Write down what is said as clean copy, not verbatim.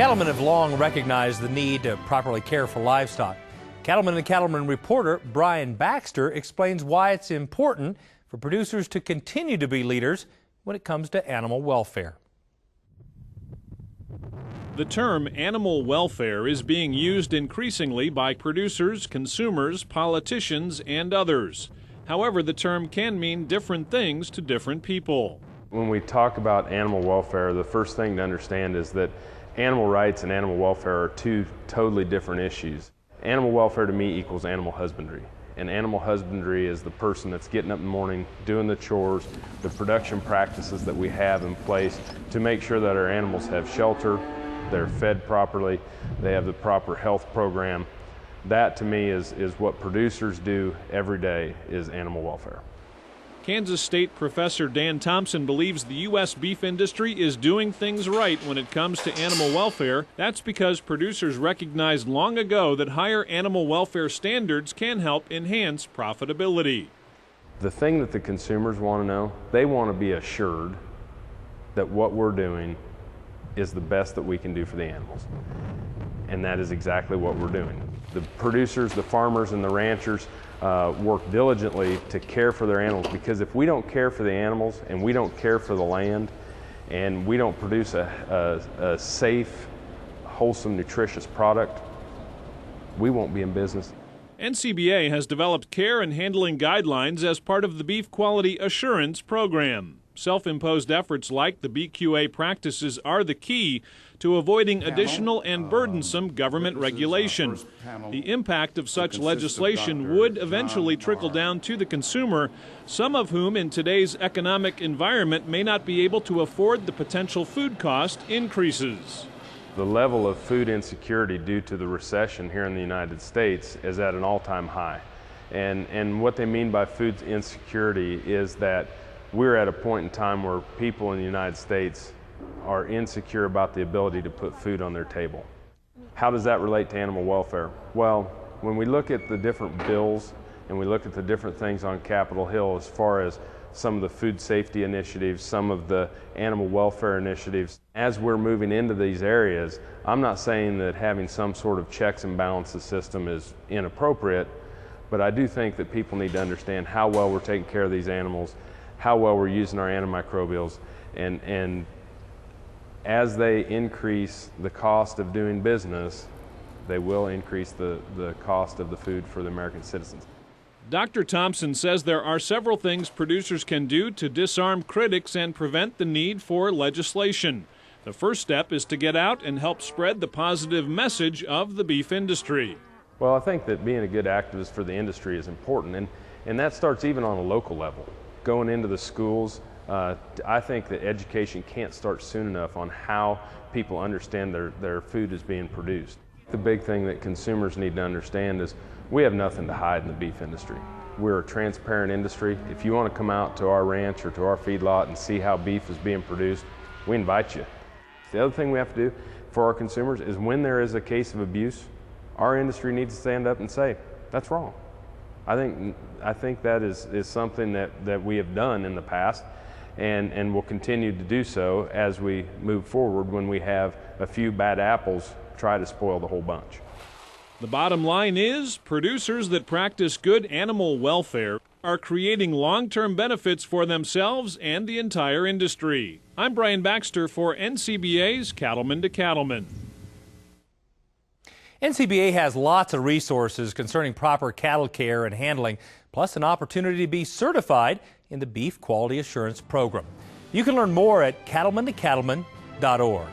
Cattlemen have long recognized the need to properly care for livestock. Cattlemen and Cattlemen reporter Brian Baxter explains why it's important for producers to continue to be leaders when it comes to animal welfare. The term animal welfare is being used increasingly by producers, consumers, politicians, and others. However, the term can mean different things to different people. When we talk about animal welfare, the first thing to understand is that animal rights and animal welfare are two totally different issues. Animal welfare to me equals animal husbandry. And animal husbandry is the person that's getting up in the morning, doing the chores, the production practices that we have in place to make sure that our animals have shelter, they're fed properly, they have the proper health program. That to me is what producers do every day, is animal welfare. Kansas State professor Dan Thompson believes the U.S. beef industry is doing things right when it comes to animal welfare. That's because producers recognized long ago that higher animal welfare standards can help enhance profitability. The thing that the consumers want to know, they want to be assured that what we're doing is the best that we can do for the animals. And that is exactly what we're doing. The producers, the farmers, and the ranchers work diligently to care for their animals, because if we don't care for the animals and we don't care for the land and we don't produce a safe, wholesome, nutritious product, we won't be in business. NCBA has developed care and handling guidelines as part of the Beef Quality Assurance Program. Self-imposed efforts like the BQA practices are the key to avoiding additional and burdensome government regulation. The impact of such legislation would eventually trickle down to the consumer, some of whom in today's economic environment may not be able to afford the potential food cost increases. The level of food insecurity due to the recession here in the United States is at an all-time high. And what they mean by food insecurity is that we're at a point in time where people in the United States are insecure about the ability to put food on their table. How does that relate to animal welfare? Well, when we look at the different bills and we look at the different things on Capitol Hill as far as some of the food safety initiatives, some of the animal welfare initiatives, as we're moving into these areas, I'm not saying that having some sort of checks and balances system is inappropriate, but I do think that people need to understand how well we're taking care of these animals, how well we're using our antimicrobials, and as they increase the cost of doing business, they will increase the cost of the food for the American citizens. Dr. Thompson says there are several things producers can do to disarm critics and prevent the need for legislation. The first step is to get out and help spread the positive message of the beef industry. Well, I think that being a good activist for the industry is important, and that starts even on a local level. Going into the schools, I think that education can't start soon enough on how people understand their food is being produced. The big thing that consumers need to understand is we have nothing to hide in the beef industry. We're a transparent industry. If you want to come out to our ranch or to our feedlot and see how beef is being produced, we invite you. The other thing we have to do for our consumers is when there is a case of abuse, our industry needs to stand up and say, that's wrong. I think that is something that we have done in the past and will continue to do so as we move forward when we have a few bad apples try to spoil the whole bunch. The bottom line is, producers that practice good animal welfare are creating long-term benefits for themselves and the entire industry. I'm Brian Baxter for NCBA's Cattlemen to Cattlemen. NCBA has lots of resources concerning proper cattle care and handling, plus an opportunity to be certified in the Beef Quality Assurance Program. You can learn more at cattlementocattlemen.org.